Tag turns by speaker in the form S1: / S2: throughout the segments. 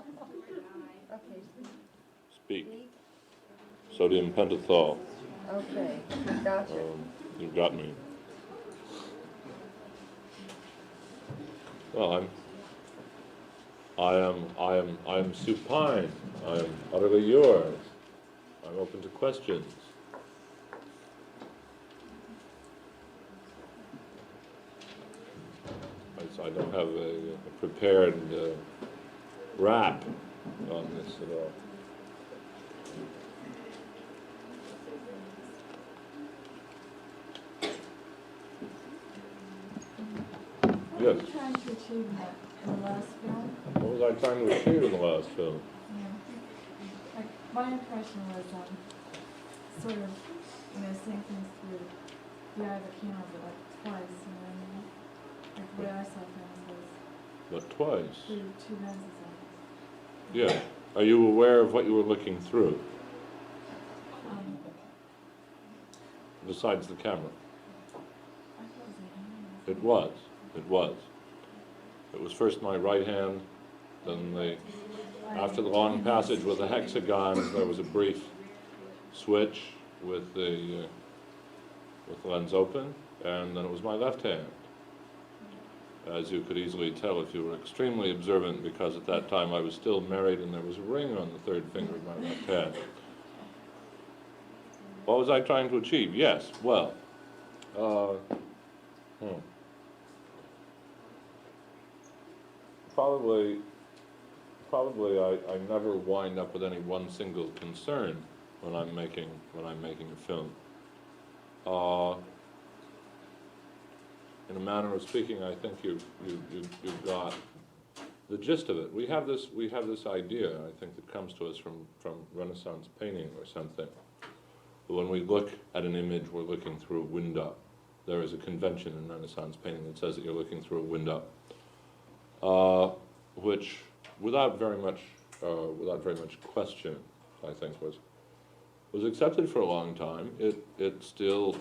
S1: Okay,
S2: Speak.
S1: speak.
S2: Sodium pentothal.
S1: Okay, gotcha.
S2: You got me. Well, I am supine. I am utterly yours. I'm open to questions. I don't have a prepared rap on this at all.
S3: What were
S2: Yes.
S3: you trying to achieve in the last film?
S2: What was I trying to achieve in the last film?
S3: Yeah. Like, my impression was sort of, seeing things through the eye of a camera, but like twice, you know what I mean? Like the way I saw things was
S2: But twice.
S3: through two lenses
S2: Yeah. Are you aware of what you were looking through, besides the camera?
S3: I thought it was a hand.
S2: It was. It was. It was first my right hand, then after the long passage with the hexagon, there was a brief switch with the lens open, and then it was my left hand. As you could easily tell if you were extremely observant, because at that time I was still married and there was a ring on the third finger of my left hand. What was I trying to achieve? Yes, well, probably I never wind up with any one single concern when I'm making a film. In a manner of speaking, I think you've got the gist of it. We have this idea, I think, that comes to us from Renaissance painting or something. When we look at an image, we're looking through a window. There is a convention in Renaissance painting that says that you're looking through a window, which, without very much question, I think was accepted for a long time. It still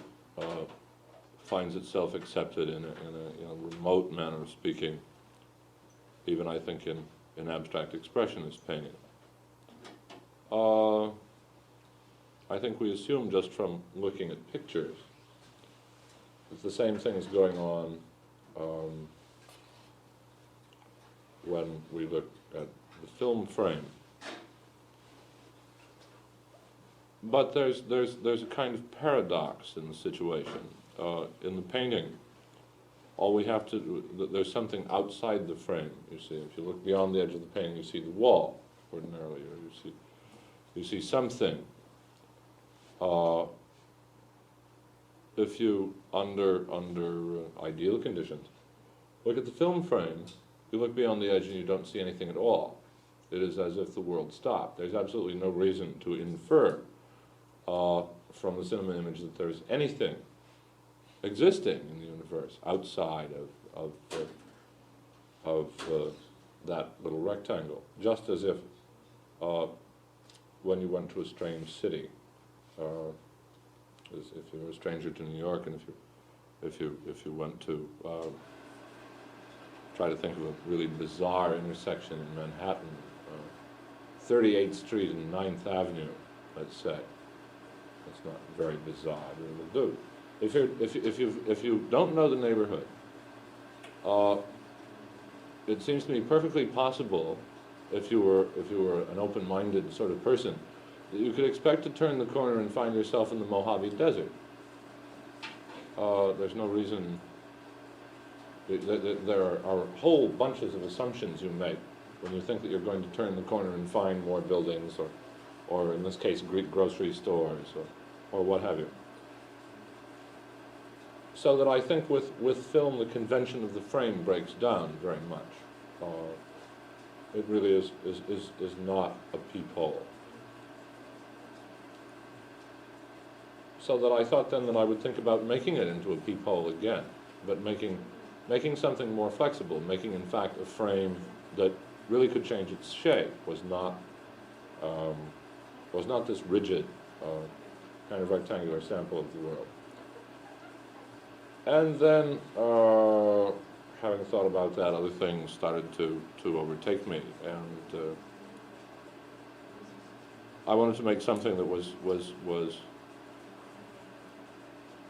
S2: finds itself accepted in a remote manner of speaking, even I think in abstract expressionist painting. I think we assume just from looking at pictures that the same thing is going on when we look at the film frame. But there's a kind of paradox in the situation. In the painting, all we have to do, there's something outside the frame, you see. If you look beyond the edge of the painting, you see the wall, ordinarily, or you see something. If you, under ideal conditions, look at the film frame, you look beyond the edge and you don't see anything at all. It is as if the world stopped. There's absolutely no reason to infer from the cinema image that there's anything existing in the universe outside of that little rectangle. Just as if when you went to a strange city, as if you were a stranger to New York, and if you went to try to think of a really bizarre intersection in Manhattan, 38th Street and 9th Avenue, let's say. It's not very bizarre, but it will do. If you don't know the neighborhood, it seems to me perfectly possible, if you were an open-minded sort of person, that you could expect to turn the corner and find yourself in the Mojave Desert. There's no reason. There are whole bunches of assumptions you make when you think that you're going to turn the corner and find more buildings, or in this case, Greek grocery stores, or what have you. So that I think with film, the convention of the frame breaks down very much. It really is not a peephole. So that I thought then that I would think about making it into a peephole again, but making something more flexible, making in fact a frame that really could change its shape, was not this rigid kind of rectangular sample of the world. And then, having thought about that, other things started to overtake me, and I wanted to make something that was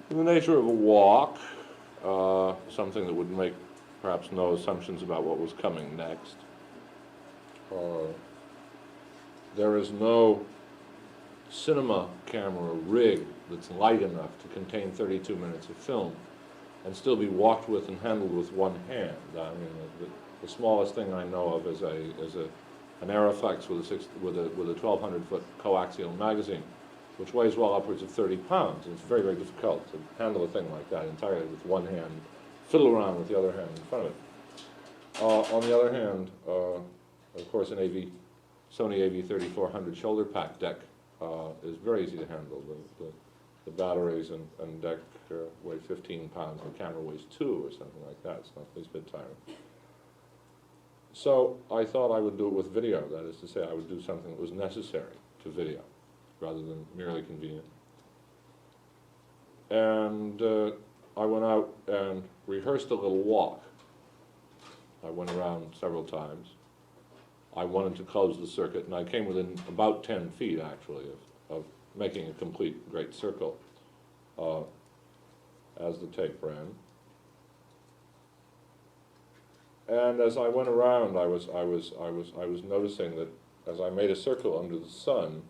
S2: in the nature of a walk, something that would make perhaps no assumptions about what was coming next. There is no cinema camera rig that's light enough to contain 32 minutes of film and still be walked with and handled with one hand. I mean, the smallest thing I know of is an Aeroflex with a 1,200-foot coaxial magazine, which weighs well upwards of 30 pounds, and it's very, very difficult to handle a thing like that entirely with one hand, fiddle around with the other hand in front of it. On the other hand, of course, an Sony AV3400 shoulder pack deck is very easy to handle. The batteries and deck weigh 15 pounds, and the camera weighs 2 or something like that. It's not the least bit tiring. So I thought I would do it with video. That is to say, I would do something that was necessary to video, rather than merely convenient. And I went out and rehearsed a little walk. I went around several times. I wanted to close the circuit, and I came within about 10 feet, actually, of making a complete great circle as the tape ran. And as I went around, I was noticing that as I made a circle under the sun,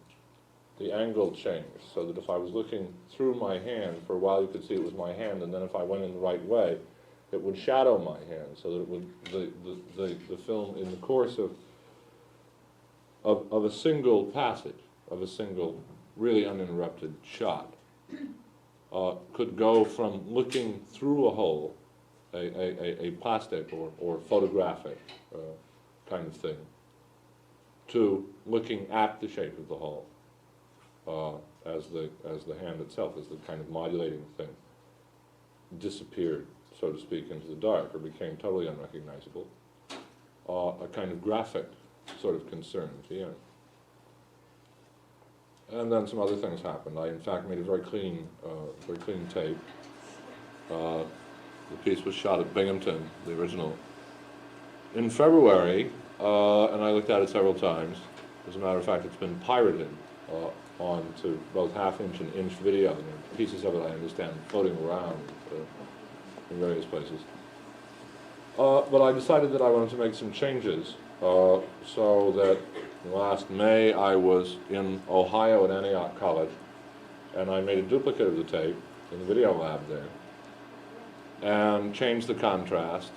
S2: the angle changed, so that if I was looking through my hand, for a while you could see it was my hand, and then if I went in the right way, it would shadow my hand, so that it would the film, in the course of a single passage, of a single really uninterrupted shot, could go from looking through a hole, a plastic or photographic kind of thing, to looking at the shape of the hole as the hand itself, as the kind of modulating thing, disappeared, so to speak, into the dark, or became totally unrecognizable. A kind of graphic sort of concern at the end. And then some other things happened. I, in fact, made a very clean tape. The piece was shot at Binghamton, the original, in February, and I looked at it several times. As a matter of fact, it's been pirated onto both half-inch and inch video. And pieces of it, I understand, floating around in various places. But I decided that I wanted to make some changes, so that last May I was in Ohio at Antioch College, and I made a duplicate of the tape in the video lab there, and changed the contrast,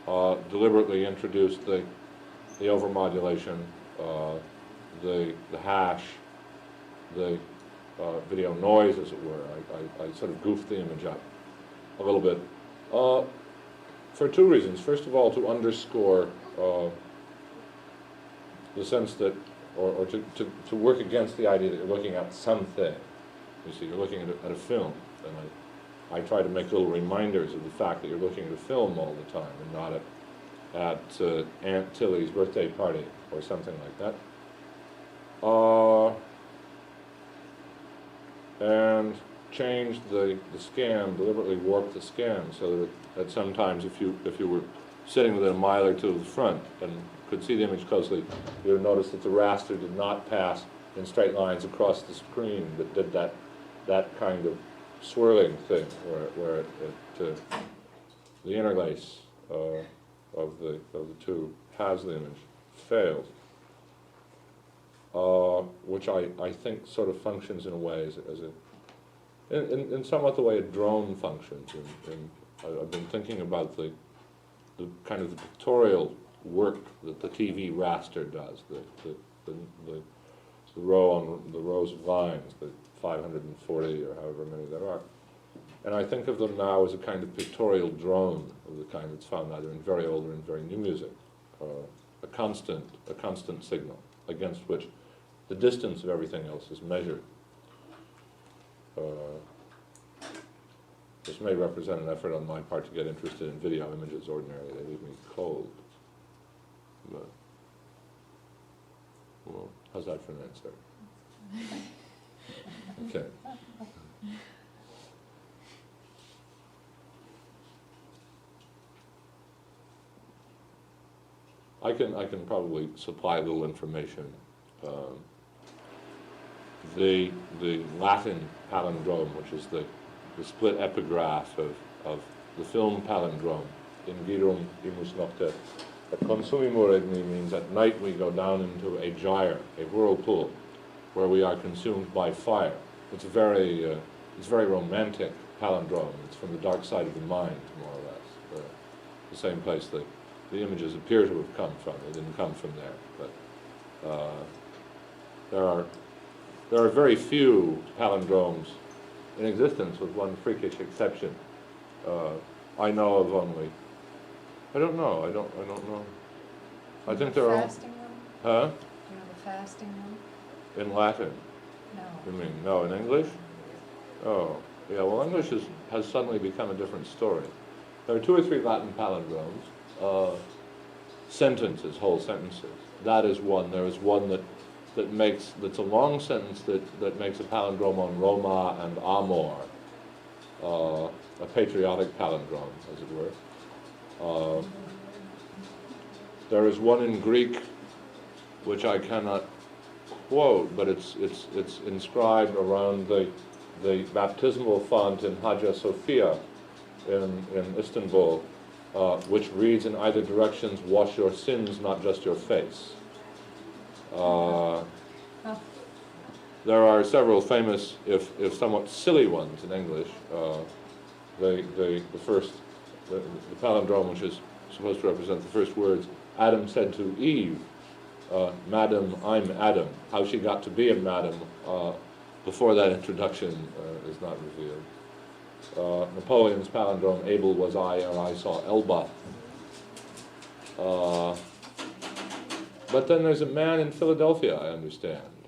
S2: deliberately introduced the overmodulation, the hash, the video noise, as it were. I sort of goofed the image up a little bit, for two reasons. First of all, to underscore the sense that, or to work against the idea that you're looking at something. You see, you're looking at a film, and I try to make little reminders of the fact that you're looking at a film all the time, and not at Aunt Tilly's birthday party or something like that. And changed the scan, deliberately warped the scan, so that sometimes if you were sitting within a mile or two of the front and could see the image closely, you would notice that the raster did not pass in straight lines across the screen, but did that kind of swirling thing where the interlace of the two halves of the image failed, which I think sort of functions in a way in somewhat the way a drone functions. I've been thinking about the kind of the pictorial work that the TV raster does, the rows of lines, the 540 or however many there are. And I think of them now as a kind of pictorial drone of the kind that's found either in very old or in very new music, a constant signal against which the distance of everything else is measured. This may represent an effort on my part to get interested in video images. Ordinarily, they leave me cold. But, well, how's that for an answer? Okay. I can probably supply a little information the Latin palindrome, which is the split epigraph of the film palindrome, Ingirum imus nocte, at consumimur igni means at night we go down into a gyre, a whirlpool, where we are consumed by fire. It's very romantic palindrome. It's from the dark side of the mind, more or less. The same place the images appear to have come from. They didn't come from there, but there are very few palindromes in existence, with one freakish exception. I know of only. I don't know. I don't know. I think there are.
S1: Fasting room?
S2: Huh?
S1: Do you have a fasting room?
S2: In Latin?
S1: No.
S2: You mean no? In English? Oh, yeah. Well, English has suddenly become a different story. There are 2 or 3 Latin palindromes. Sentences, whole sentences. That is one. There is one that's a long sentence that makes a palindrome on Roma and Amor, a patriotic palindrome, as it were. There is one in Greek, which I cannot quote, but it's inscribed around the baptismal font in Hagia Sophia in Istanbul, which reads in either directions, "Wash your sins, not just your face." There are several famous, if somewhat silly ones in English. The palindrome, which is supposed to represent the first words, Adam said to Eve, "Madam, I'm Adam." How she got to be a madam before that introduction is not revealed. Napoleon's palindrome, "Able was I ere I saw Elba." But then there's a man in Philadelphia, I understand,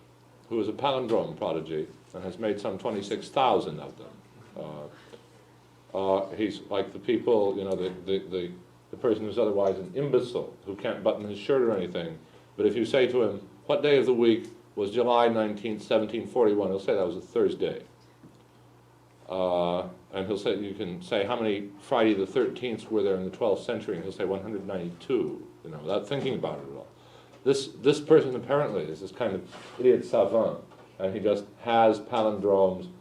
S2: who is a palindrome prodigy and has made some 26,000 of them. He's like the people, the person who's otherwise an imbecile, who can't button his shirt or anything. But if you say to him, "What day of the week was July 19th, 1741?" he'll say that was a Thursday. And he'll say, you can say, "How many Friday the 13th were there in the 12th century?" And he'll say 192, without thinking about it at all. This person apparently is this kind of idiot savant, and he just has palindromes,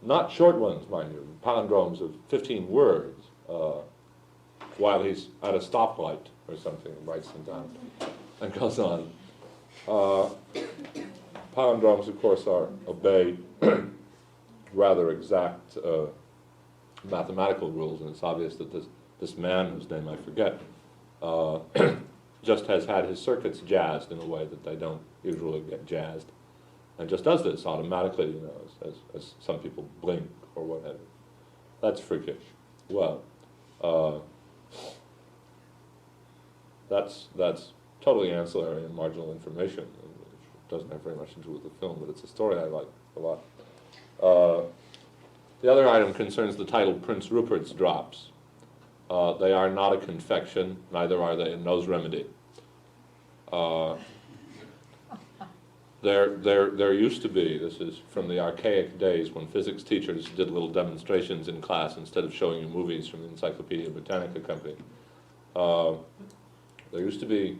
S2: not short ones, mind you, palindromes of 15 words, while he's at a stoplight or something, writes them down, and goes on. Palindromes, of course, obey rather exact mathematical rules, and it's obvious that this man, whose name I forget, just has had his circuits jazzed in a way that they don't usually get jazzed, and just does this automatically, as some people blink or whatever. That's freakish. Well, that's totally ancillary and marginal information. It doesn't have very much to do with the film, but it's a story I like a lot. The other item concerns the title Prince Rupert's Drops. They are not a confection, neither are they a nose remedy. There used to be, this is from the archaic days when physics teachers did little demonstrations in class instead of showing you movies from the Encyclopedia Britannica Company. There used to be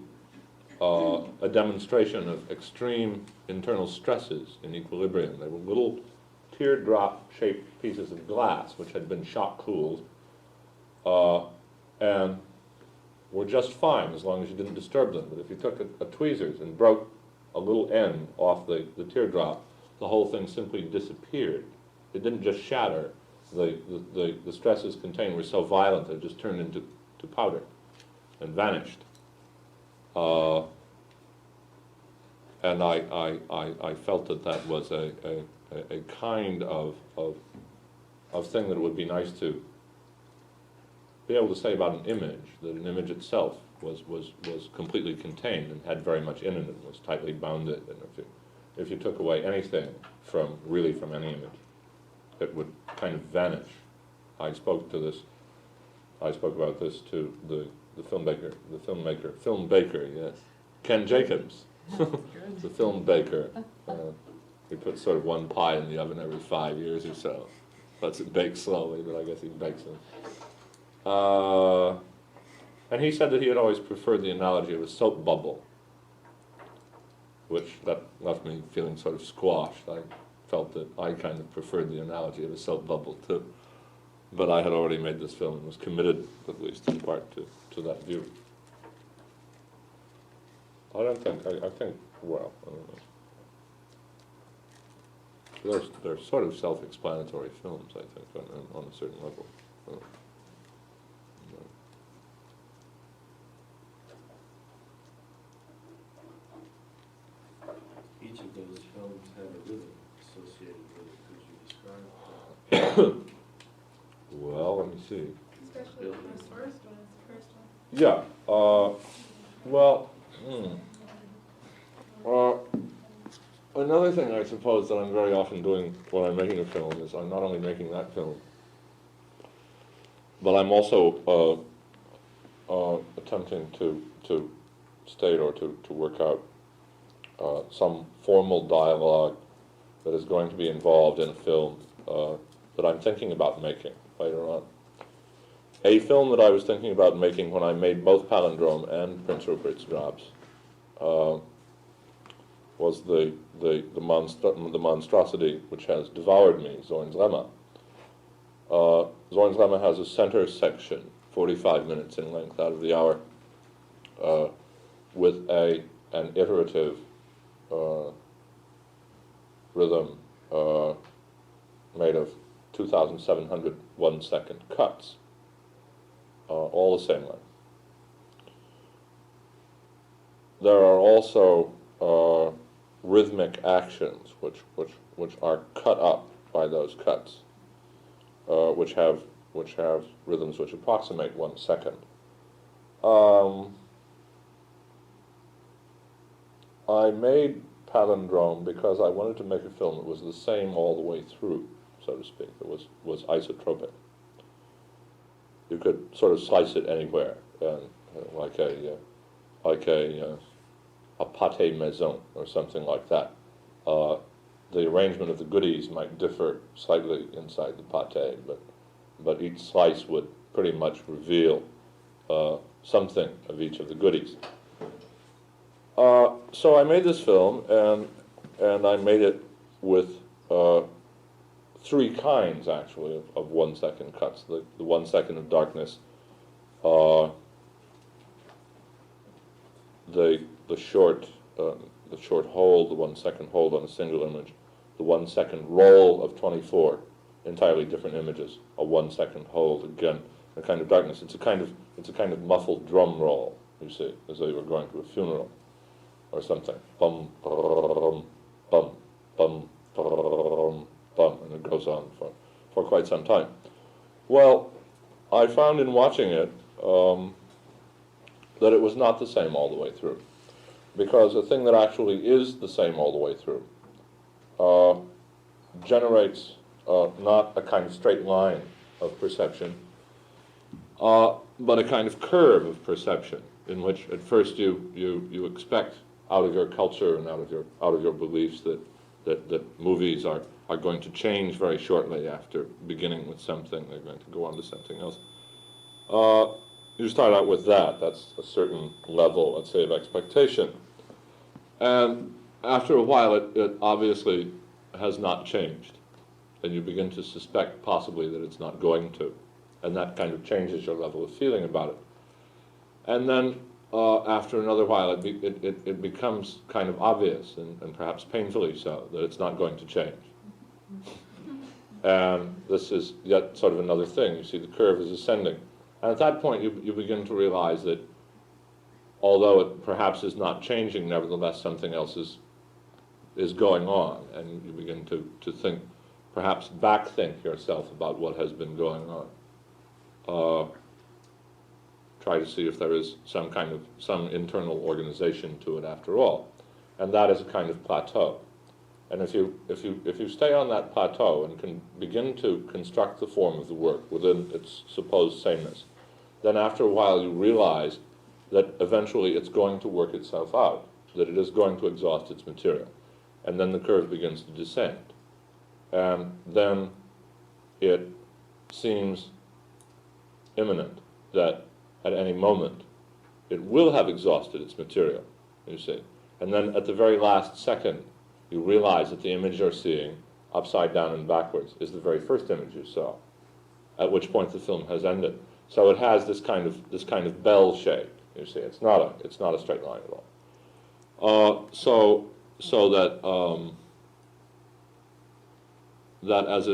S2: a demonstration of extreme internal stresses in equilibrium. They were little teardrop-shaped pieces of glass which had been shock-cooled and were just fine as long as you didn't disturb them. But if you took a tweezers and broke a little end off the teardrop, the whole thing simply disappeared. It didn't just shatter. The stresses contained were so violent that it just turned into powder and vanished. And I felt that was a kind of thing that it would be nice to be able to say about an image, that an image itself was completely contained and had very much in it and was tightly bounded. And if you took away anything from any image, it would kind of vanish. I spoke about this to the film baker, yes, Ken Jacobs, the film baker. He puts sort of one pie in the oven every 5 years or so. Lets it bake slowly, but I guess he bakes it. And he said that he had always preferred the analogy of a soap bubble, which that left me feeling sort of squashed. I felt that I kind of preferred the analogy of a soap bubble too. But I had already made this film and was committed, at least in part, to that view. I think, well, I don't know. They're sort of self-explanatory films, I think, on a certain level.
S4: Each of those films had a rhythm associated with it. Could you describe that?
S2: Well, let me see.
S3: Especially the first one is the first one.
S2: Yeah. Well, another thing I suppose that I'm very often doing when I'm making a film is I'm not only making that film, but I'm also attempting to state or to work out some formal dialogue that is going to be involved in a film that I'm thinking about making later on. A film that I was thinking about making when I made both Palindrome and Prince Rupert's Jobs was the monstrosity which has devoured me, Zorn's Lemma. Zorn's Lemma has a center section, 45 minutes in length out of the hour, with an iterative rhythm made of 2,700 one-second cuts, all the same length. There are also rhythmic actions which are cut up by those cuts, which have rhythms which approximate 1 second. I made Palindrome because I wanted to make a film that was the same all the way through, so to speak, that was isotropic. You could sort of slice it anywhere, like a pâté maison or something like that. The arrangement of the goodies might differ slightly inside the pâté, but each slice would pretty much reveal something of each of the goodies. So I made this film, and I made it with three kinds, actually, of 1 second cuts. The 1 second of darkness, the short hold, the 1 second hold on a single image, the 1 second roll of 24 entirely different images, a 1 second hold, again, a kind of darkness. It's a kind of muffled drum roll, you see, as though you were going to a funeral or something. Bum, bum, bum, bum, bum, bum, and it goes on for quite some time. Well, I found in watching it that it was not the same all the way through, because a thing that actually is the same all the way through generates not a kind of straight line of perception, but a kind of curve of perception, in which at first you expect out of your culture and out of your beliefs that movies are going to change very shortly after beginning with something. They're going to go on to something else. You start out with that. That's a certain level, let's say, of expectation. And after a while, it obviously has not changed. And you begin to suspect possibly that it's not going to. And that kind of changes your level of feeling about it. And then after another while, it becomes kind of obvious, and perhaps painfully so, that it's not going to change. And this is yet sort of another thing. You see, the curve is ascending. And at that point, you begin to realize that although it perhaps is not changing, nevertheless something else is going on. And you begin to think, perhaps back-think yourself about what has been going on. Try to see if there is some internal organization to it after all. And that is a kind of plateau. And if you stay on that plateau and can begin to construct the form of the work within its supposed sameness, then after a while you realize that eventually it's going to work itself out, that it is going to exhaust its material. And then the curve begins to descend. And then it seems imminent that at any moment it will have exhausted its material, you see. and then at the very last second, you realize that the image you're seeing, upside down and backwards, is the very first image you saw, at which point the film has ended. So it has this kind of bell shape. You see, it's not a straight line at all. So that as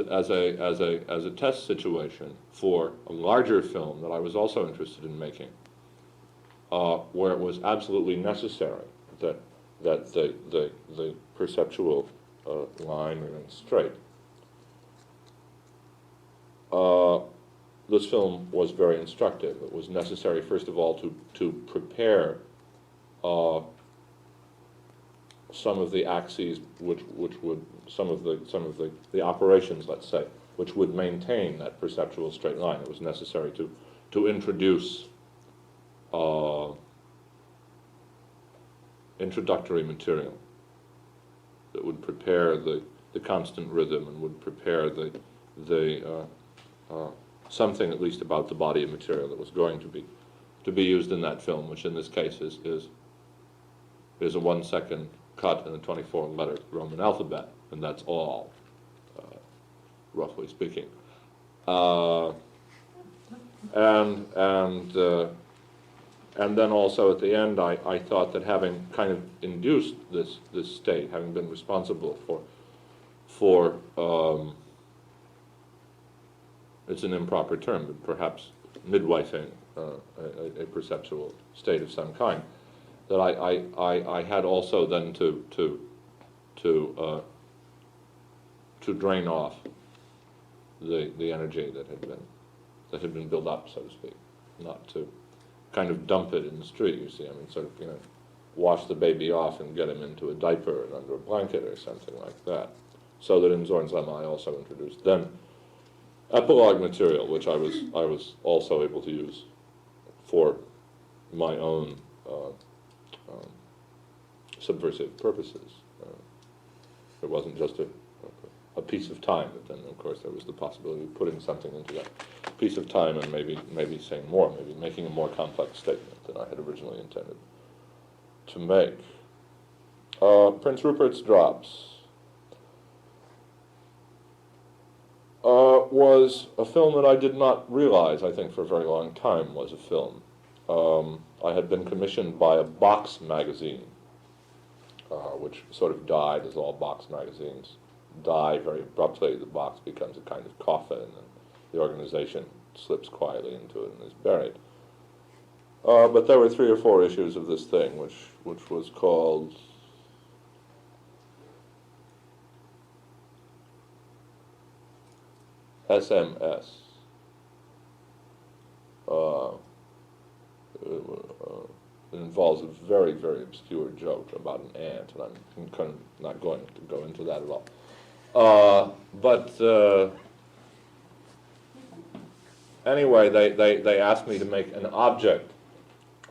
S2: a test situation for a larger film that I was also interested in making, where it was absolutely necessary that the perceptual line remains straight. This film was very instructive. It was necessary, first of all, to prepare some of the axes, which would some of the operations, let's say, which would maintain that perceptual straight line. It was necessary to introduce introductory material that would prepare the constant rhythm and would prepare the something at least about the body of material that was going to be used in that film, which in this case is a 1 second cut in a 24-letter Roman alphabet, and that's all, roughly speaking. And then also at the end, I thought that having kind of induced this state, having been responsible for it's an improper term, but perhaps midwifing a perceptual state of some kind, that I had also then to drain off the energy that had been built up, so to speak, not to kind of dump it in the street. You see, I mean, sort of, wash the baby off and get him into a diaper and under a blanket or something like that. So that in Zorn's Lemma I also introduced then epilogue material, which I was also able to use for my own subversive purposes. It wasn't just a piece of time, but then of course there was the possibility of putting something into that piece of time and maybe saying more, maybe making a more complex statement than I had originally intended to make. Prince Rupert's Drops was a film that I did not realize, I think, for a very long time was a film. I had been commissioned by a box magazine, which sort of died, as all box magazines die very abruptly. The box becomes a kind of coffin, and the organization slips quietly into it and is buried. But there were 3 or 4 issues of this thing, which was called SMS. It involves a very, very obscure joke about an ant, and I'm kind of not going to go into that at all. Anyway, they asked me to make an object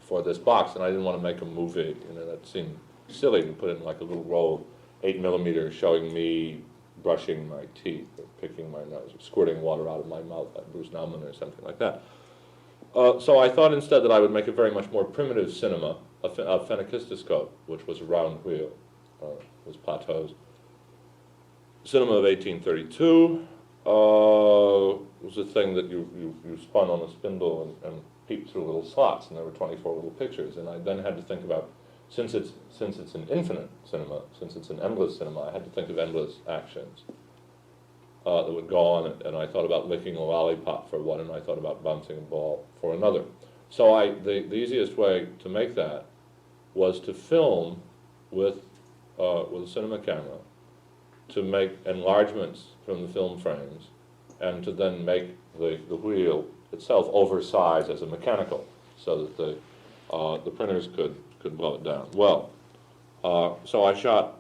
S2: for this box, and I didn't want to make a movie. That seemed silly to put in like a little roll of 8mm showing me brushing my teeth or picking my nose or squirting water out of my mouth like Bruce Nauman or something like that. So I thought instead that I would make a very much more primitive cinema, a phenakistoscope, which was a round wheel, was plateaus. Cinema of 1832 was a thing that you spun on a spindle and peeped through little slots, and there were 24 little pictures. And I then had to think about, since it's an infinite cinema, since it's an endless cinema, I had to think of endless actions that would go on, and I thought about licking a lollipop for one, and I thought about bouncing a ball for another. So the easiest way to make that was to film with a cinema camera, to make enlargements from the film frames, and to then make the wheel itself oversized as a mechanical, so that the printers could blow it down. Well, so I shot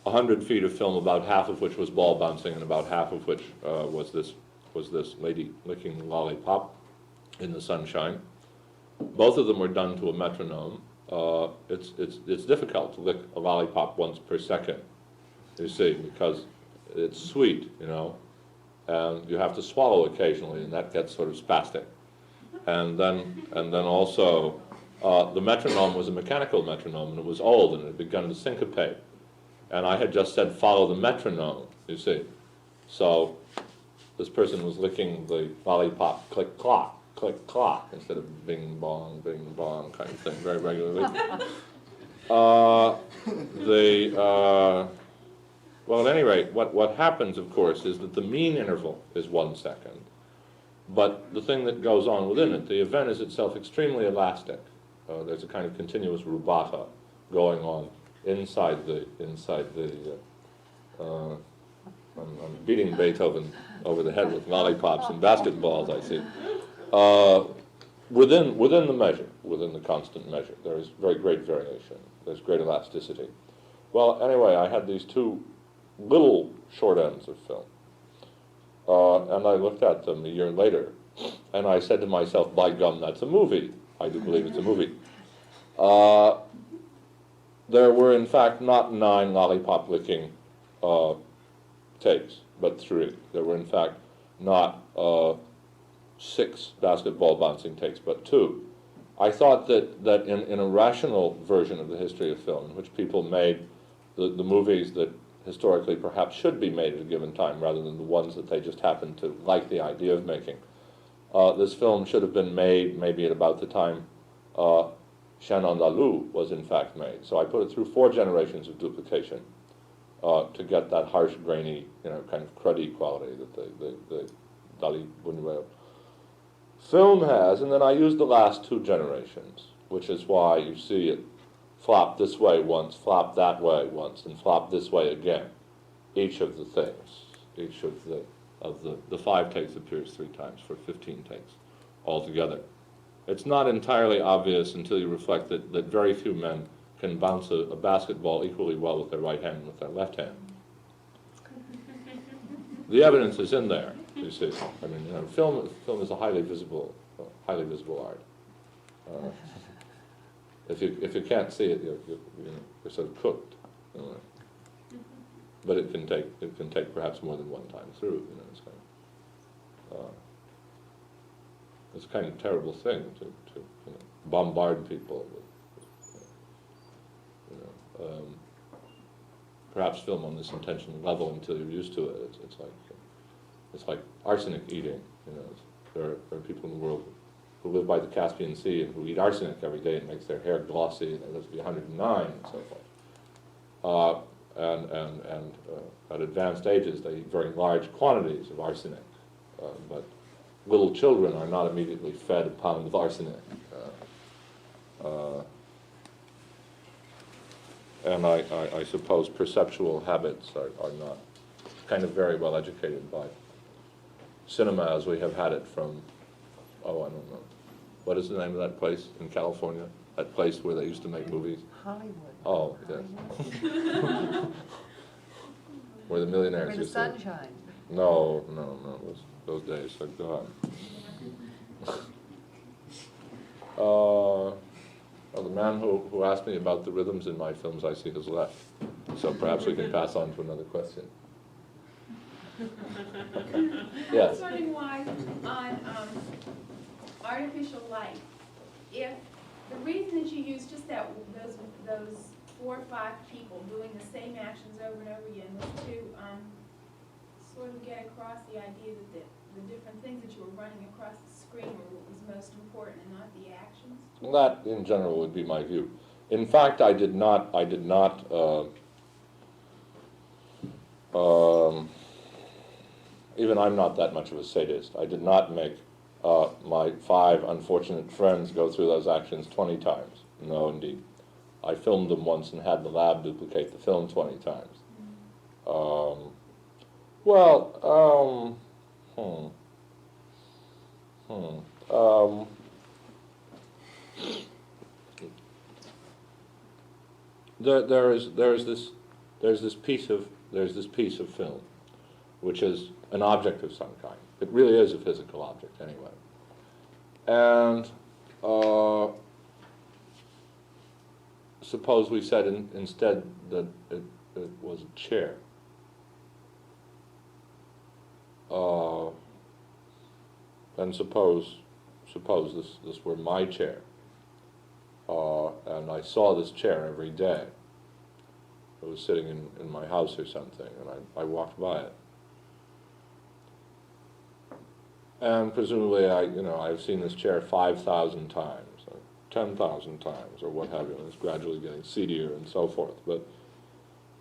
S2: 100 feet of film, about half of which was ball bouncing, and about half of which was this lady licking the lollipop in the sunshine. Both of them were done to a metronome. It's difficult to lick a lollipop once per second, you see, because it's sweet, and you have to swallow occasionally, and that gets sort of spastic. And then also the metronome was a mechanical metronome, and it was old, and it had begun to syncopate. And I had just said, follow the metronome, you see. So this person was licking the lollipop click-clock, instead of bing-bong kind of thing, very regularly. Well, at any rate, what happens, of course, is that the mean interval is 1 second. But the thing that goes on within it, the event is itself extremely elastic. There's a kind of continuous rubato going on inside the I'm beating Beethoven over the head with lollipops and basketballs, I see. Within the measure, within the constant measure, there is very great variation. There's great elasticity. Well, anyway, I had these two little short ends of film. And I looked at them a year later, and I said to myself, by gum, that's a movie. I do believe it's a movie. There were, in fact, not 9 lollipop licking takes, but 3. There were, in fact, not 6 basketball bouncing takes, but 2. I thought that in a rational version of the history of film, in which people made the movies that historically perhaps should be made at a given time, rather than the ones that they just happened to like the idea of making, this film should have been made maybe at about the time Chien Andalou was in fact made. So I put it through 4 generations of duplication to get that harsh, grainy, kind of cruddy quality that the Dali Buñuel film has, and then I used the last 2 generations, which is why you see it flop this way once, flop that way once, and flop this way again. Each of the things, each of the 5 takes appears 3 times for 15 takes altogether. It's not entirely obvious until you reflect that very few men can bounce a basketball equally well with their right hand and with their left hand. The evidence is in there, you see. I mean, film is a highly visible art. If you can't see it, you're sort of cooked. But it can take perhaps more than one time through. It's a kind of terrible thing to bombard people with. Perhaps film on this intentional level until you're used to it. It's like arsenic eating. There are people in the world who live by the Caspian Sea and who eat arsenic every day. It makes their hair glossy, and they live to be 109 and so forth. And at advanced ages, they eat very large quantities of arsenic. But little children are not immediately fed a pound of arsenic. And I suppose perceptual habits are not kind of very well educated by cinema as we have had it from, I don't know. What is the name of that place in California? That place where they used to make movies?
S1: Hollywood.
S2: Oh, yes. Where the millionaires
S1: Where the
S2: used
S1: sunshine.
S2: No, those days are gone. The man who asked me about the rhythms in my films, I see, has left. So perhaps we can pass on to another question. Yes?
S5: I was wondering why on artificial light, if the reason that you use just those 4 or 5 people doing the same actions over and over again was to sort of get across the idea that the different things that you were running across the screen were what was most important and not the actions?
S2: That, in general, would be my view. In fact, I did not. Even I'm not that much of a sadist. I did not make my 5 unfortunate friends go through those actions 20 times. No, indeed. I filmed them once and had the lab duplicate the film 20 times. There's this piece of film, which is an object of some kind. It really is a physical object, anyway. And suppose we said instead that it was a chair. And suppose this were my chair. and I saw this chair every day. It was sitting in my house or something, and I walked by it. And presumably, I've seen this chair 5,000 times, or 10,000 times, or what have you, and it's gradually getting seedier and so forth. But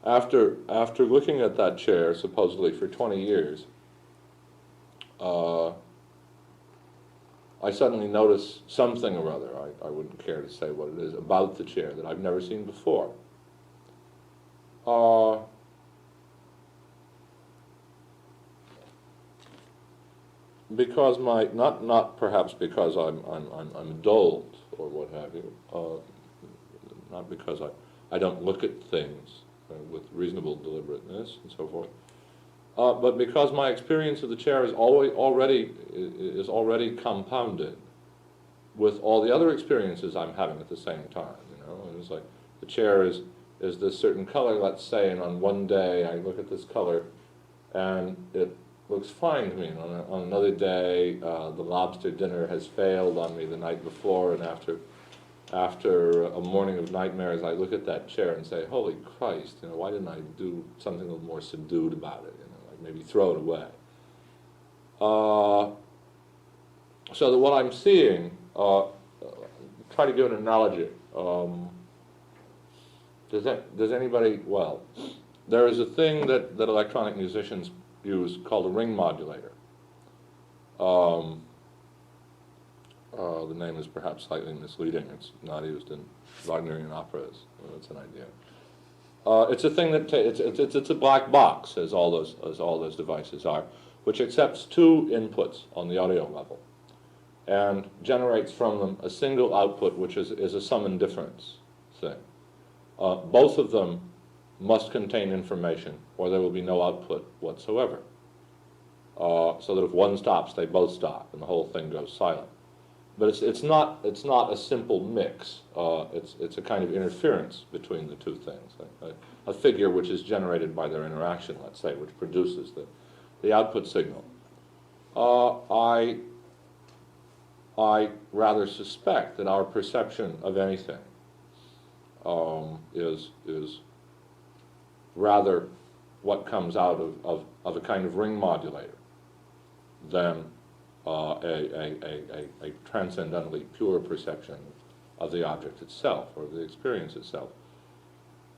S2: after looking at that chair, supposedly for 20 years, I suddenly noticed something or other, I wouldn't care to say what it is, about the chair that I've never seen before. Because not perhaps because I'm dulled or what have you, not because I don't look at things with reasonable deliberateness and so forth, but because my experience of the chair is already compounded with all the other experiences I'm having at the same time. And it's like the chair is this certain color, let's say, and on one day I look at this color and it looks fine to me, and on another day the lobster dinner has failed on me the night before, and after a morning of nightmares I look at that chair and say, holy Christ, why didn't I do something a little more subdued about it, like maybe throw it away. So that what I'm seeing, try to give an analogy. Does anybody, well, there is a thing that electronic musicians use called a ring modulator. The name is perhaps slightly misleading. It's not used in Wagnerian operas. That's an idea. It's a thing that it's a black box, as all those devices are, which accepts two inputs on the audio level, and generates from them a single output, which is a sum and difference thing. Both of them must contain information, or there will be no output whatsoever. So that if one stops, they both stop, and the whole thing goes silent. But it's not a simple mix. It's a kind of interference between the two things. A figure which is generated by their interaction, let's say, which produces the output signal. I rather suspect that our perception of anything is rather what comes out of a kind of ring modulator than a transcendently pure perception of the object itself or the experience itself.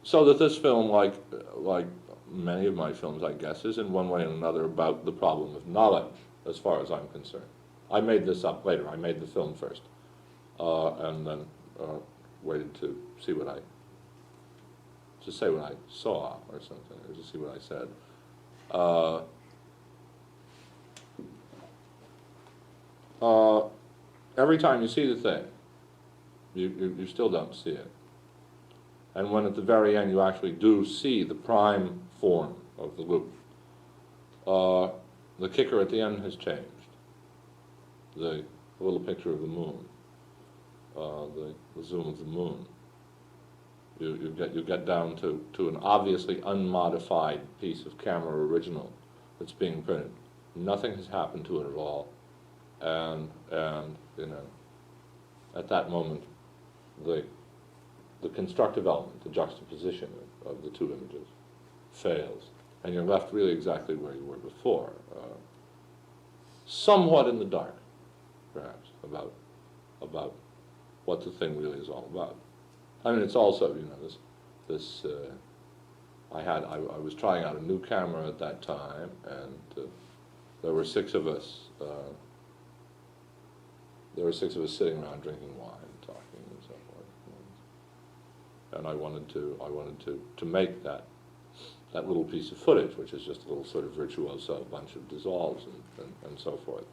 S2: So that this film, like many of my films, I guess, is in one way or another about the problem of knowledge, as far as I'm concerned. I made this up later. I made the film first, and then waited to see to say what I saw or something, or to see what I said. Every time you see the thing, you still don't see it. And when at the very end you actually do see the prime form of the loop, the kicker at the end has changed. The little picture of the moon, the zoom of the moon. You get down to an obviously unmodified piece of camera original that's being printed. Nothing has happened to it at all, and at that moment, the constructive element, the juxtaposition of the two images, fails, and you're left really exactly where you were before, somewhat in the dark, perhaps, about what the thing really is all about. I mean, it's also, I was trying out a new camera at that time, and there were six of us. There were six of us sitting around drinking wine, talking, and so forth. And I wanted to make that little piece of footage, which is just a little sort of virtuoso bunch of dissolves and so forth.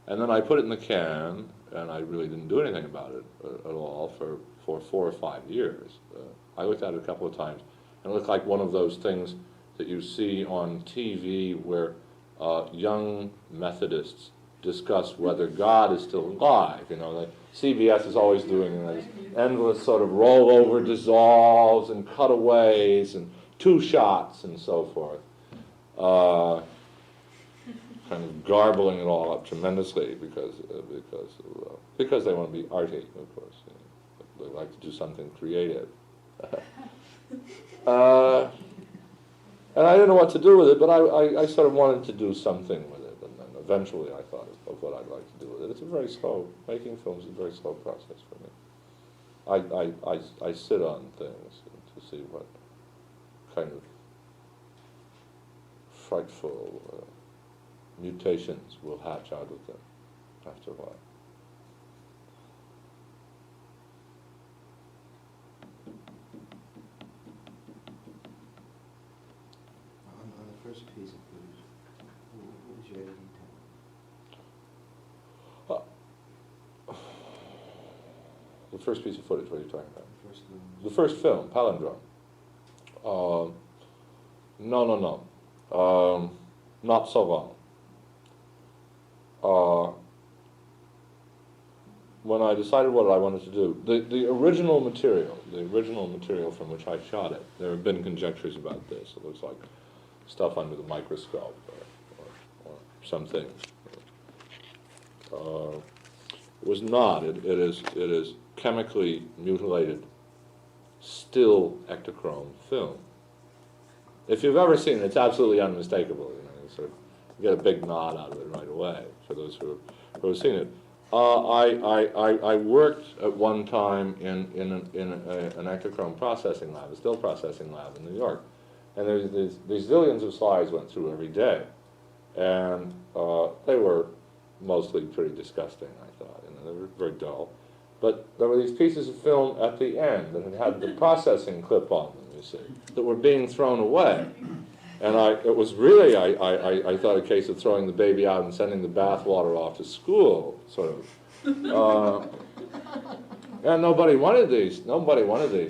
S2: And then I put it in the can, and I really didn't do anything about it at all for 4 or 5 years. I looked at it a couple of times, and it looked like one of those things that you see on TV where young Methodists discuss whether God is still alive. CBS is always doing this endless sort of rollover dissolves and cutaways and two shots and so forth. Kind of garbling it all up tremendously because they want to be arty, of course. basically. I like to do something creative. And I didn't know what to do with it, but I sort of wanted to do something with it, and then eventually I thought of what I'd like to do with it. It's a very slow, making films is a very slow process for me. I sit on things to see what kind of frightful mutations will hatch out of them after a while.
S6: On the first piece of footage, what was your editing time?
S2: The first piece of footage, what are you talking about?
S6: The
S2: The first film, Palindrome. No. Not so long. When I decided what I wanted to do, the original material from which I shot it, there have been conjectures about this. It looks like stuff under the microscope or something. It was not. It is chemically mutilated, still ectochrome film. If you've ever seen it, it's absolutely unmistakable. You get a big nod out of it right away for those who have seen it. I worked at one time in an ectochrome processing lab, a still processing lab in New York, and these zillions of slides went through every day, and they were mostly pretty disgusting, I thought. They were very dull. But there were these pieces of film at the end that had the processing clip on them, you see, that were being thrown away. And it was really, I thought, a case of throwing the baby out and sending the bathwater off to school, sort of. And nobody wanted these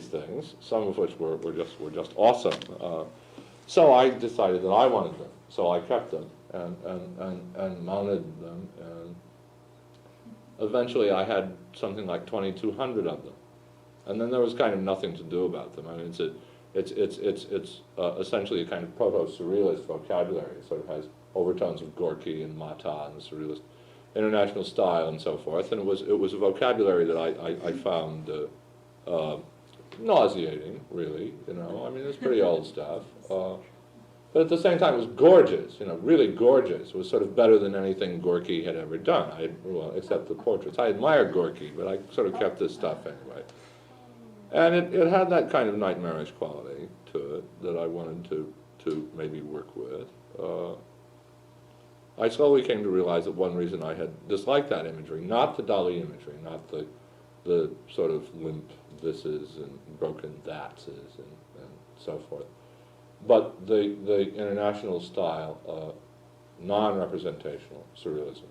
S2: things, some of which were just awesome. So I decided that I wanted them. So I kept them and mounted them, and eventually I had something like 2,200 of them. And then there was kind of nothing to do about them. I mean, it's essentially a kind of proto-surrealist vocabulary. It sort of has overtones of Gorky and Mata and the surrealist international style and so forth. And it was a vocabulary that I found nauseating, really. I mean, it's pretty old stuff. But at the same time, it was gorgeous. Really gorgeous. It was sort of better than anything Gorky had ever done. Except the portraits. I admire Gorky, but I sort of kept this stuff anyway. And it had that kind of nightmarish quality to it that I wanted to maybe work with. I slowly came to realize that one reason I had disliked that imagery, not the Dali imagery, not the sort of limp thises and broken thatses and so forth, but the international style, non-representational surrealism,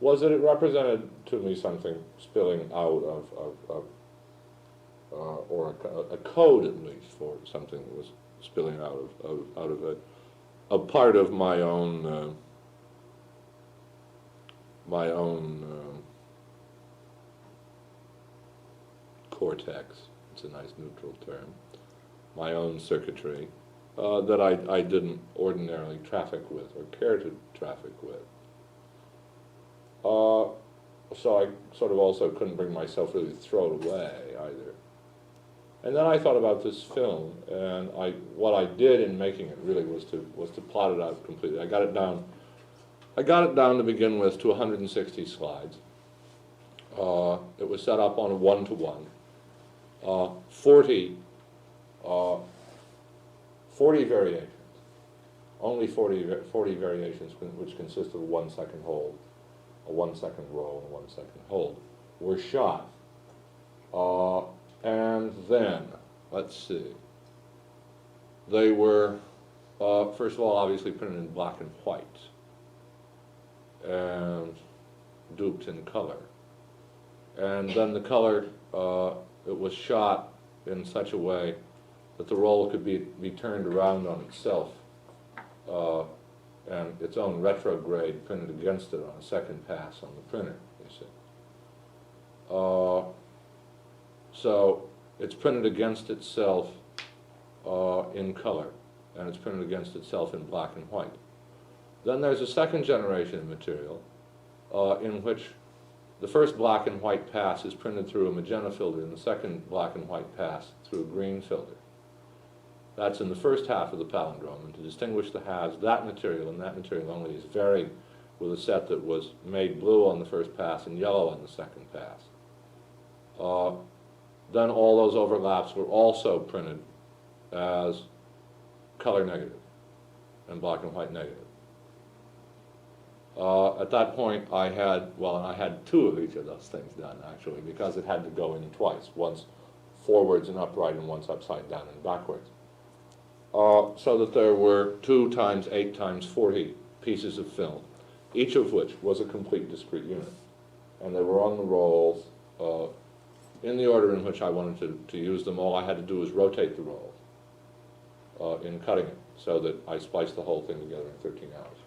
S2: was that it represented to me something spilling out of or a code, at least, for something that was spilling out of a part of my own cortex. It's a nice neutral term. My own circuitry that I didn't ordinarily traffic with or care to traffic with. So I sort of also couldn't bring myself really to throw it away either. And then I thought about this film, and what I did in making it really was to plot it out completely. I got it down to begin with to 160 slides. It was set up on a 1-to-1. 40 variations. Only 40 variations, which consist of a 1-second hold, a 1-second roll, and a 1-second hold, were shot. And then, let's see, they were, first of all, obviously printed in black and white, and duped in color. And then the color, it was shot in such a way that the roll could be turned around on itself, and its own retrograde printed against it on a second pass on the printer, you see. So it's printed against itself in color, and it's printed against itself in black and white. Then there's a second generation of material in which the first black and white pass is printed through a magenta filter, and the second black and white pass through a green filter. That's in the first half of the palindrome, and to distinguish the halves, that material and that material only is varied with a set that was made blue on the first pass and yellow on the second pass. Then all those overlaps were also printed as color negative and black and white negative. At that point, I had two of each of those things done, actually, because it had to go in twice, once forwards and upright and once upside down and backwards. So that there were 2 times 8 times 40 pieces of film, each of which was a complete discrete unit. And they were on the rolls in the order in which I wanted to use them. All I had to do was rotate the roll in cutting it, so that I spliced the whole thing together in 13 hours.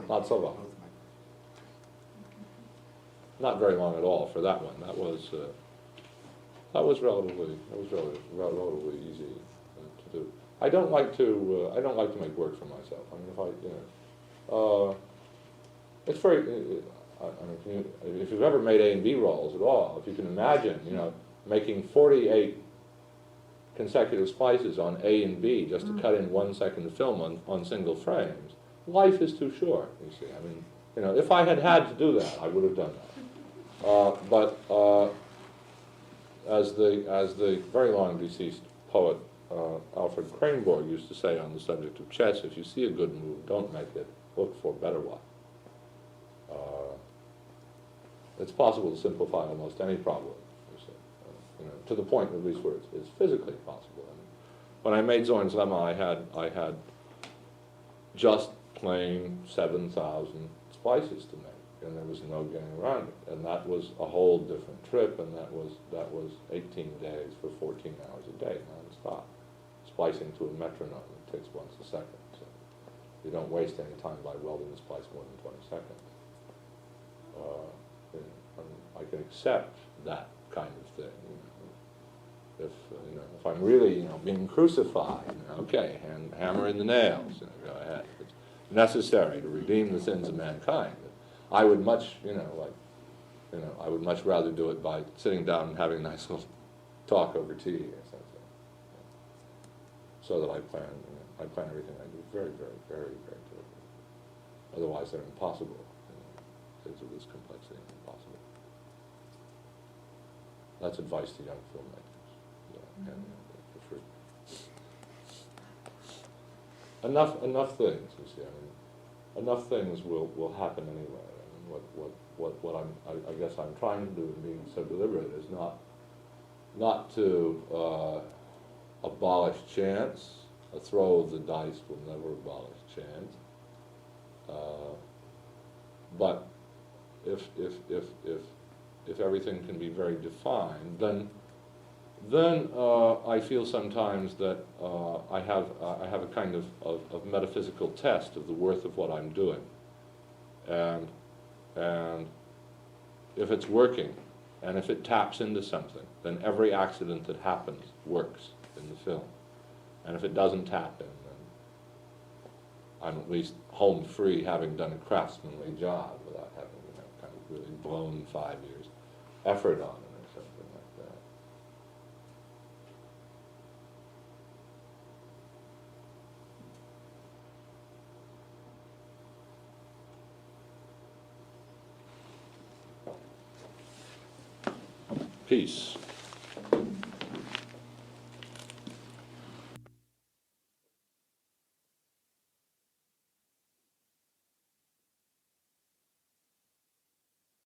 S2: Not so long. Not very long at all for that one. That was relatively easy to do. I don't like to make work for myself. I mean, it's very. I mean, if you've ever made A and B rolls at all, if you can imagine, making 48 consecutive splices on A and B just to cut in 1 second of film on single frames, life is too short, you see. I mean, if I had to do that, I would have done that. But as the very long deceased poet Alfred Cranborg used to say on the subject of chess, if you see a good move, don't make it, look for a better one. It's possible to simplify almost any problem, you see, to the point at least where it's physically possible. I mean, when I made Zorn's Lemma, I had just plain 7,000 splices to make, and there was no getting around it. And that was a whole different trip, and that was 18 days for 14 hours a day, non-stop, splicing to a metronome. It takes once a second, so you don't waste any time by welding the splice more than 20 seconds. I can accept that kind of thing. If I'm really being crucified, okay, hammer in the nails, go ahead. If it's necessary to redeem the sins of mankind, I would much, I would much rather do it by sitting down and having a nice little talk over tea or something. So that I plan everything I do very, very, very, very carefully. Otherwise, they're impossible. Things of this complexity are impossible. That's advice to young filmmakers. Enough things, you see. I mean, enough things will happen anyway. I mean, what I guess I'm trying to do in being so deliberate is not to abolish chance. A throw of the dice will never abolish chance. But if everything can be very defined, then I feel sometimes that I have a kind of metaphysical test of the worth of what I'm doing, and if it's working, and if it taps into something, then every accident that happens works in the film, and if it doesn't tap in, then I'm at least home free, having done a craftsmanly job without having kind of really blown 5 years effort on it or something like that. Peace.